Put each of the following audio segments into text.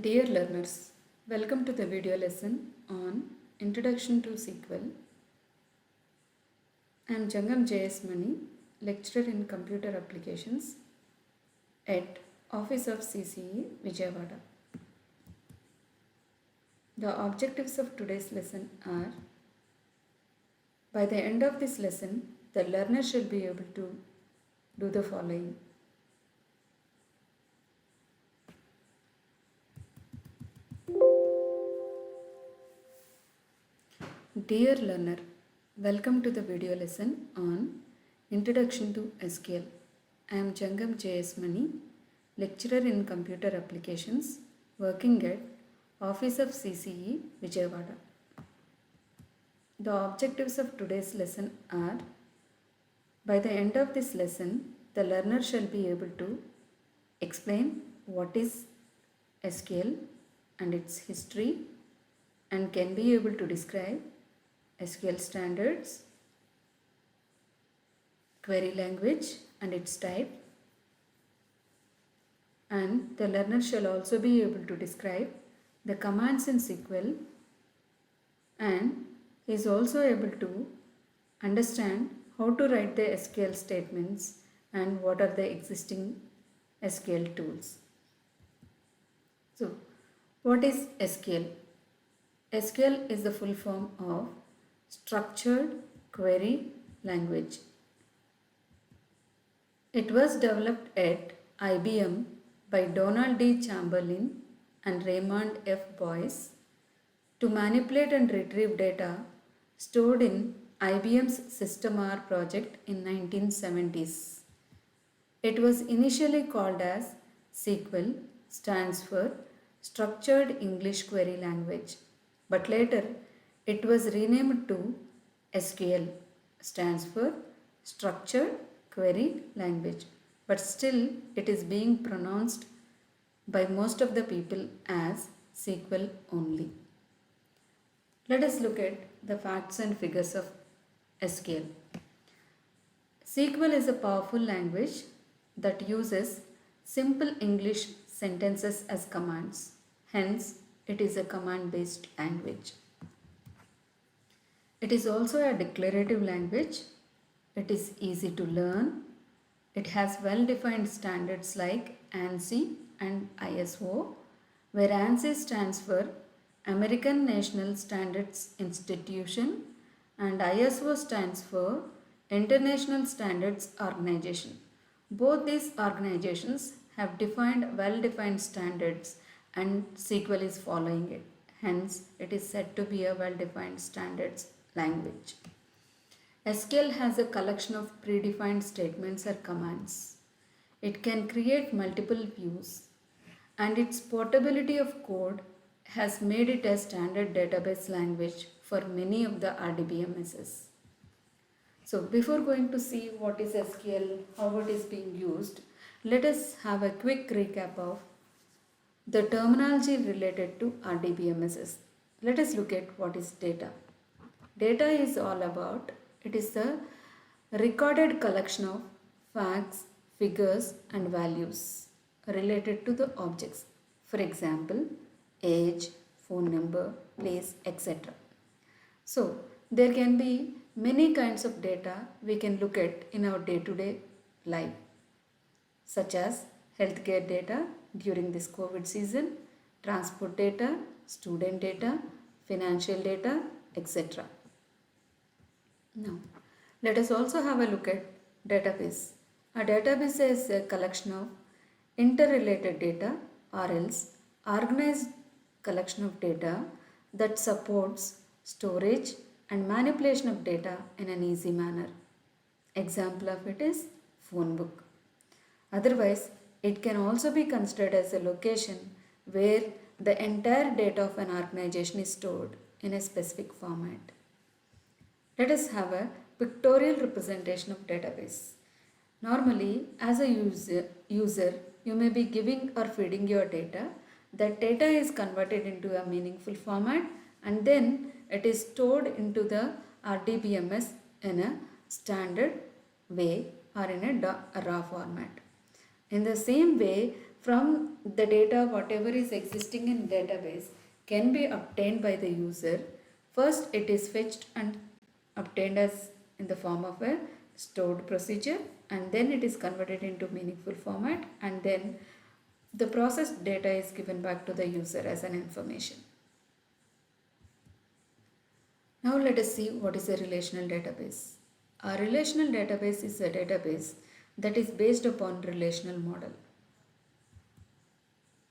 Dear learners, welcome to the video lesson on Introduction to SQL. I am Jangam J.S. Mani, lecturer in Computer Applications at Office of CCE, Vijayawada. The objectives of today's lesson are: by the end of this lesson, the learner should be able to do the following. Dear learner, welcome to the video lesson on Introduction to SQL. I am Jangam J.S. Mani, lecturer in Computer Applications, working at Office of CCE, Vijayawada. The objectives of today's lesson are: by the end of this lesson, the learner shall be able to explain what is SQL and its history, and can be able to describe SQL standards, query language and its type, and the learner shall also be able to describe the commands in SQL, and is also able to understand how to write the SQL statements and what are the existing SQL tools. So, what is SQL? SQL is the full form of Structured Query Language. It was developed at IBM by Donald D. Chamberlain and Raymond F. Boyce to manipulate and retrieve data stored in IBM's System R project in 1970s. It was initially called as SQL, stands for Structured English Query Language, but later it was renamed to SQL, stands for Structured Query Language, but still it is being pronounced by most of the people as SQL only. Let us look at the facts and figures of SQL. SQL is a powerful language that uses simple English sentences as commands. Hence, it is a command-based language. It is also a declarative language. It is easy to learn. It has well-defined standards like ANSI and ISO, where ANSI stands for American National Standards Institution and ISO stands for International Standards Organization. Both these organizations have well-defined standards, and SQL is following it. Hence, it is said to be a well-defined standards language. SQL has a collection of predefined statements or commands. It can create multiple views, and its portability of code has made it a standard database language for many of the RDBMSs. So before going to see what is SQL, how it is being used, let us have a quick recap of the terminology related to RDBMSs. Let us look at what is data. Data is all about, it is a recorded collection of facts, figures and values related to the objects. For example, age, phone number, place, etc. So, there can be many kinds of data we can look at in our day-to-day life, such as healthcare data during this COVID season, transport data, student data, financial data, etc. Now, let us also have a look at database. A database is a collection of interrelated data or else organized collection of data that supports storage and manipulation of data in an easy manner. Example of it is phone book. Otherwise, it can also be considered as a location where the entire data of an organization is stored in a specific format. Let us have a pictorial representation of database. Normally, as a user, you may be giving or feeding your data. That data is converted into a meaningful format and then it is stored into the RDBMS in a standard way or in a raw format. In the same way, from the data, whatever is existing in database can be obtained by the user. First, it is fetched and obtained as in the form of a stored procedure, and then it is converted into meaningful format, and then the processed data is given back to the user as an information. Now let us see what is a relational database. A relational database is a database that is based upon relational model,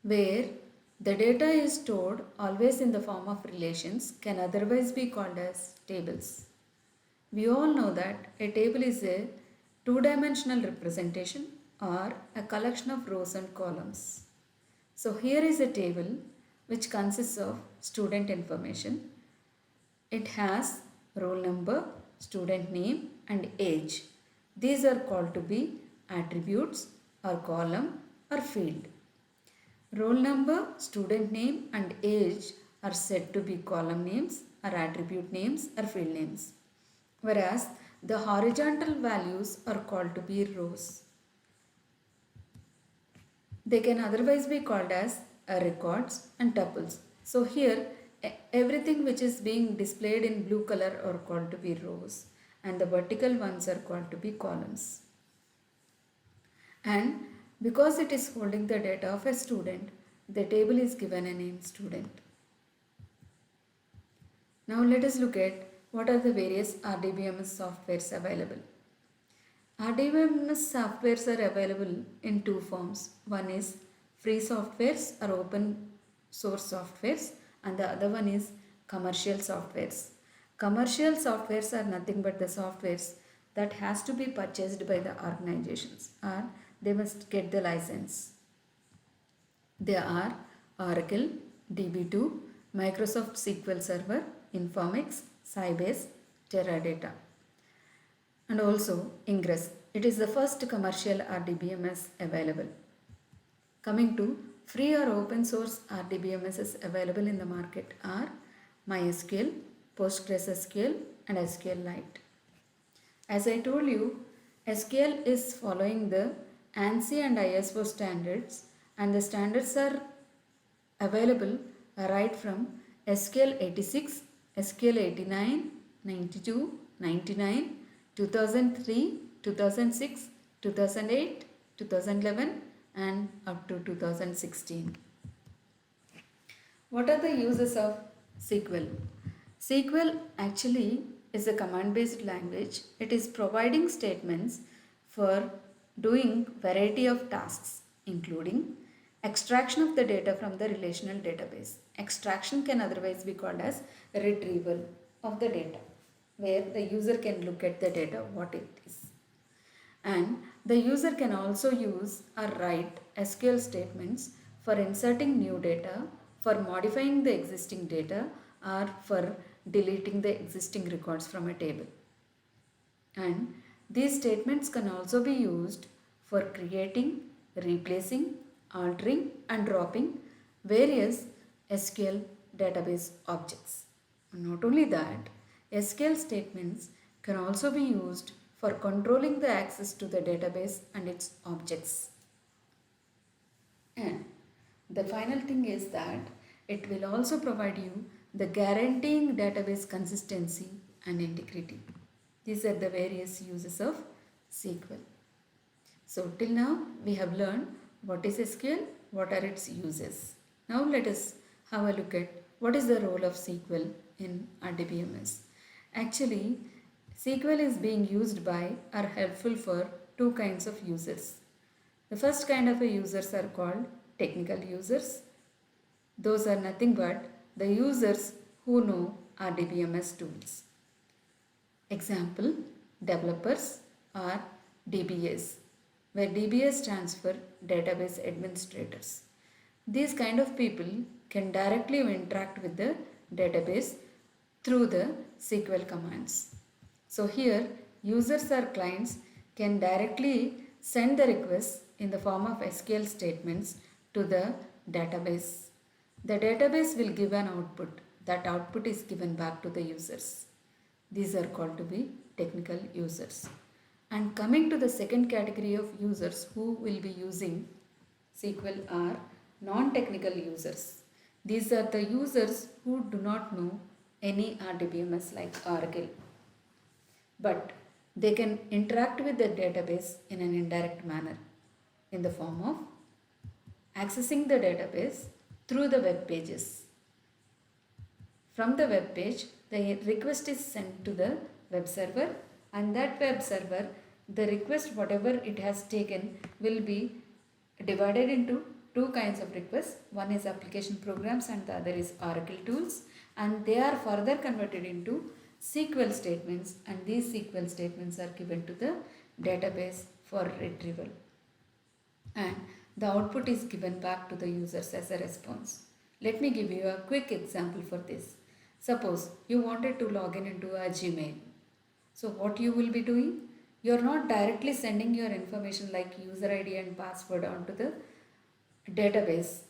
where the data is stored always in the form of relations, can otherwise be called as tables. We all know that a table is a two-dimensional representation or a collection of rows and columns. So here is a table which consists of student information. It has roll number, student name and age. These are called to be attributes or column or field. Roll number, student name and age are said to be column names or attribute names or field names, whereas the horizontal values are called to be rows. They can otherwise be called as records and tuples. So here everything which is being displayed in blue color are called to be rows, and the vertical ones are called to be columns. And because it is holding the data of a student, the table is given a name student. Now let us look at what are the various RDBMS softwares available. RDBMS softwares are available in two forms. One is free softwares or open source softwares, and the other one is commercial softwares. Commercial softwares are nothing but the softwares that has to be purchased by the organizations, or they must get the license. They are Oracle, DB2, Microsoft SQL Server, Informix, Sybase, Teradata, and also Ingress. It is the first commercial RDBMS available. Coming to free or open source RDBMSs available in the market are MySQL, PostgreSQL and SQLite. As I told you, SQL is following the ANSI and ISO standards, and the standards are available right from SQL 86, SQL 89, 92, 99, 2003, 2006, 2008, 2011 and up to 2016. What are the uses of SQL? SQL actually is a command-based language. It is providing statements for doing variety of tasks, including extraction of the data from the relational database. Extraction can otherwise be called as retrieval of the data, where the user can look at the data, what it is. And the user can also use or write SQL statements for inserting new data, for modifying the existing data, or for deleting the existing records from a table. And these statements can also be used for creating, replacing, altering and dropping various SQL database objects. Not only that, SQL statements can also be used for controlling the access to the database and its objects. And the final thing is that it will also provide you the guaranteeing database consistency and integrity. These are the various uses of SQL. So till now we have learned what is SQL, what are its uses. Now let us have a look at what is the role of SQL in RDBMS. Actually, SQL is being used by or helpful for two kinds of users. The first kind of users are called technical users. Those are nothing but the users who know RDBMS tools. Example, developers or DBAs, where DBA stands for database administrators. These kind of people can directly interact with the database through the SQL commands. So here users or clients can directly send the requests in the form of SQL statements to the database. The database will give an output. That output is given back to the users. These are called to be technical users. And coming to the second category of users who will be using SQL are non-technical users. These are the users who do not know any RDBMS like Oracle, but they can interact with the database in an indirect manner in the form of accessing the database through the web pages. From the web page, the request is sent to the web server, and that web server, the request whatever it has taken will be divided into two kinds of requests. One is application programs and the other is Oracle tools, and they are further converted into SQL statements, and these SQL statements are given to the database for retrieval, and the output is given back to the users as a response. Let me give you a quick example for this. Suppose you wanted to log in into a Gmail. So what you will be doing? You are not directly sending your information like user ID and password onto the database,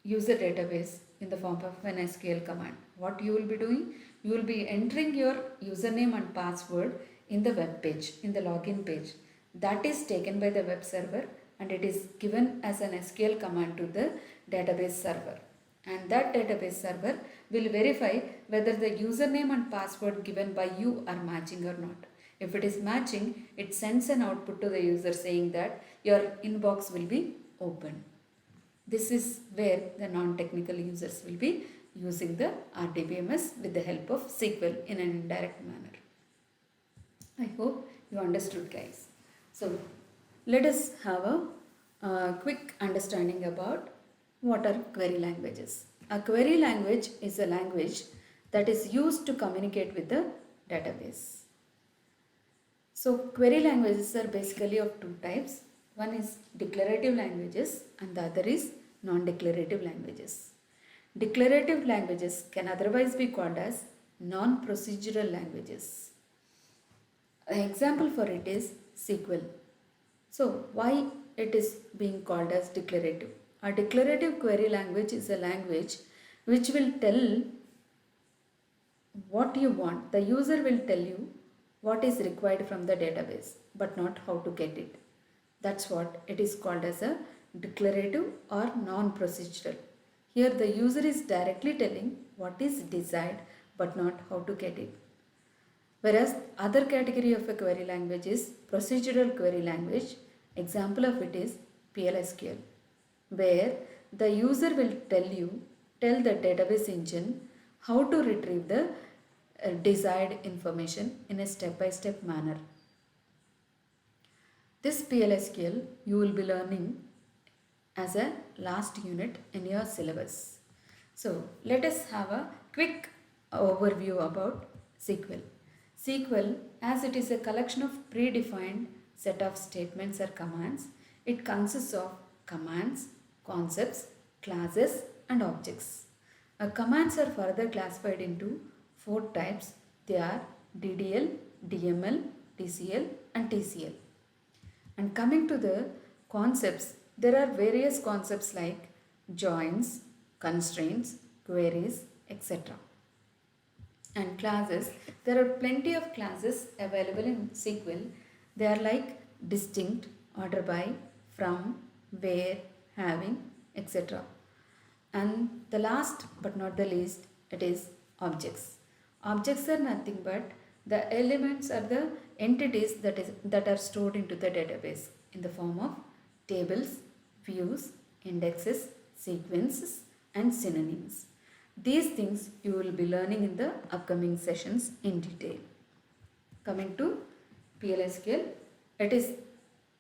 user database in the form of an SQL command. What you will be doing? You will be entering your username and password in the web page, in the login page. That is taken by the web server and it is given as an SQL command to the database server. And that database server will verify whether the username and password given by you are matching or not. If it is matching, it sends an output to the user saying that your inbox will be open. This is where the non-technical users will be using the RDBMS with the help of SQL in an indirect manner. I hope you understood, guys. So let us have a quick understanding about what are query languages. A query language is a language that is used to communicate with the database. So query languages are basically of two types. One is declarative languages and the other is non-declarative languages. Declarative languages can otherwise be called as non-procedural languages. An example for it is SQL. So why it is being called as declarative? A declarative query language is a language which will tell what you want. The user will tell you what is required from the database but not how to get it. That's what it is called as a declarative or non-procedural. Here the user is directly telling what is desired but not how to get it. Whereas other category of a query language is procedural query language. Example of it is PLSQL, where the user will tell the database engine how to retrieve the desired information in a step-by-step manner. This PLSQL you will be learning as a last unit in your syllabus. So let us have a quick overview about SQL. SQL, as it is a collection of predefined set of statements or commands, it consists of commands, concepts, classes and objects. Commands are further classified into four types. They are DDL, DML, DCL and TCL. And coming to the concepts, there are various concepts like joins, constraints, queries, etc. And classes, there are plenty of classes available in SQL. They are like distinct, order by, from, where, having, etc. And the last but not the least, it is objects. Objects are nothing but the elements are the entities that are stored into the database in the form of tables, views, indexes, sequences and synonyms. These things you will be learning in the upcoming sessions in detail. Coming to PLSQL, it is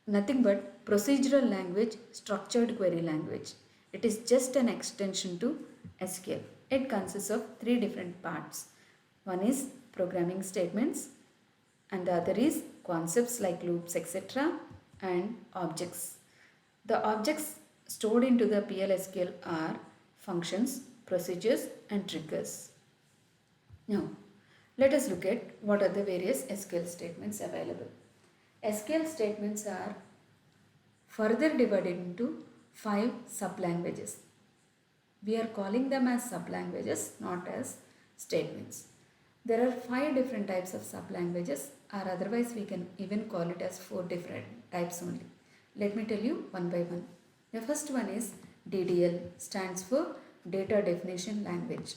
nothing but procedural language, structured query language. It is just an extension to SQL. It consists of three different parts. One is programming statements and the other is concepts like loops, etc. and objects. The objects stored into the PLSQL are functions, procedures and triggers. Now, let us look at what are the various SQL statements available. SQL statements are further divided into 5 sublanguages. We are calling them as sublanguages, not as statements. There are 5 different types of sublanguages. or otherwise we can even call it as 4 different types only. Let me tell you one by one. The first one is DDL, stands for Data Definition Language.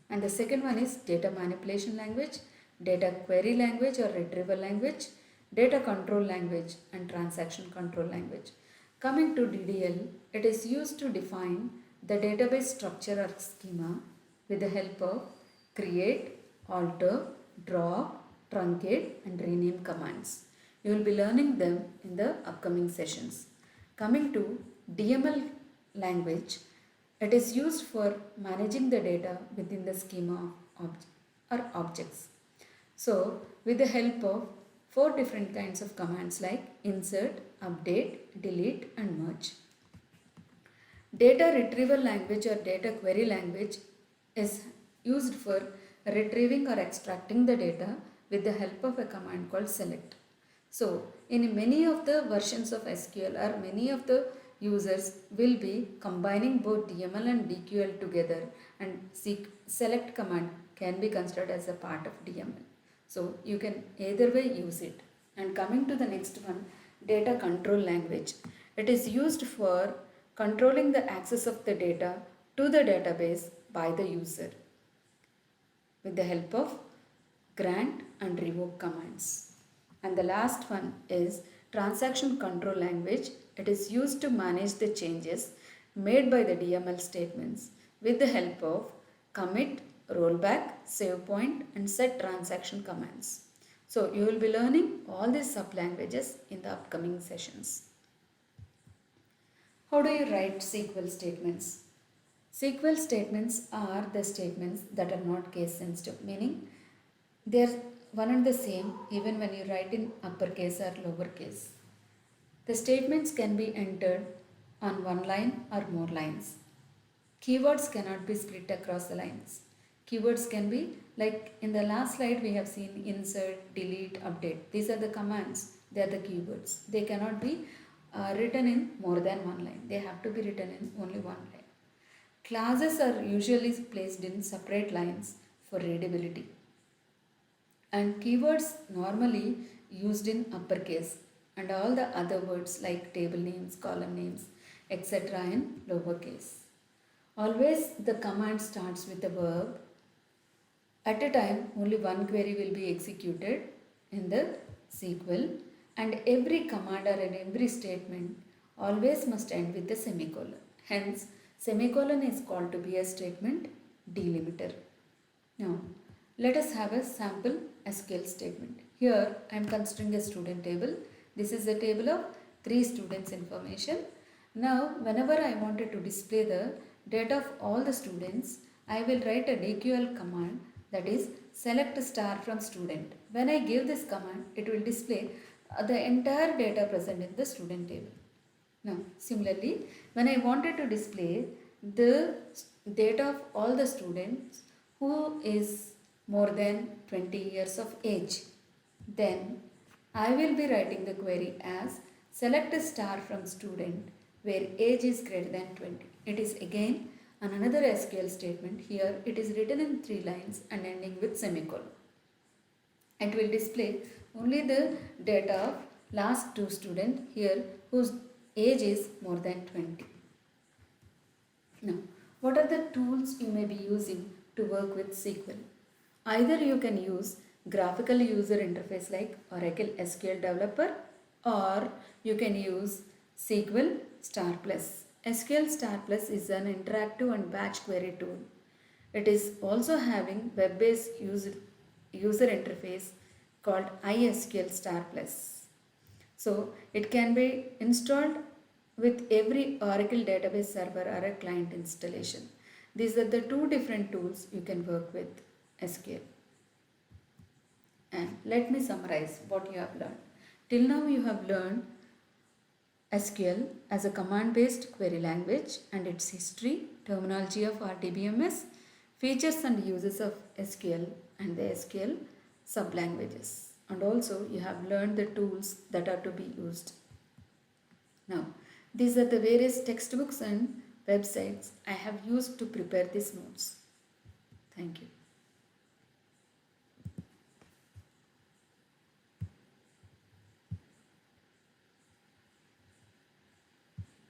And the second one is Data Manipulation Language, Data Query Language or Retrieval Language, Data Control Language and Transaction Control Language. Coming to DDL, it is used to define the database structure or schema with the help of create, alter, drop, truncate and rename commands. You will be learning them in the upcoming sessions. Coming to DML language, it is used for managing the data within the schema of objects. So, with the help of 4 different kinds of commands like insert, update, delete and merge. Data retrieval language or data query language is used for retrieving or extracting the data with the help of a command called select. So, in many of the versions of SQL or many of the users will be combining both DML and DQL together, and select command can be considered as a part of DML. So, you can either way use it. And coming to the next one, data control language. It is used for controlling the access of the data to the database by the user with the help of grant and revoke commands. And the last one is transaction control language. It is used to manage the changes made by the DML statements with the help of commit, rollback, save point and set transaction commands. So you will be learning all these sub-languages in the upcoming sessions. How do you write SQL statements? SQL statements are the statements that are not case sensitive, meaning they are one and the same even when you write in uppercase or lowercase. The statements can be entered on one line or more lines. Keywords cannot be split across the lines. Keywords can be, like in the last slide we have seen insert, delete, update. These are the commands, they are the keywords. They cannot be written in more than one line. They have to be written in only one line. Classes are usually placed in separate lines for readability. And keywords normally used in uppercase and all the other words like table names, column names, etc. in lowercase. Always the command starts with a verb. At a time, only one query will be executed in the SQL, and every command or in every statement always must end with a semicolon. Hence, semicolon is called to be a statement delimiter. Now, let us have a sample SQL statement. Here, I am considering a student table. This is a table of 3 students' information. Now, whenever I wanted to display the data of all the students, I will write a DQL command, that is select star from student. When I give this command, it will display the entire data present in the student table. Now, similarly, when I wanted to display the data of all the students who is more than 20 years of age, then I will be writing the query as select a star from student where age is greater than 20. It is again another SQL statement. Here it is written in 3 lines and ending with semicolon. It will display only the data of last 2 students here whose age is more than 20. Now, what are the tools you may be using to work with SQL? Either you can use graphical user interface like Oracle SQL Developer, or you can use SQL Star Plus. SQL Star Plus is an interactive and batch query tool. It is also having web-based user interface called iSQL Star Plus. So it can be installed with every Oracle database server or a client installation. These are the 2 different tools you can work with SQL. And let me summarize what you have learned. Till now you have learned SQL as a command-based query language and its history, terminology of RDBMS, features and uses of SQL and the SQL sub-languages. And also you have learned the tools that are to be used. Now, these are the various textbooks and websites I have used to prepare these notes. Thank you.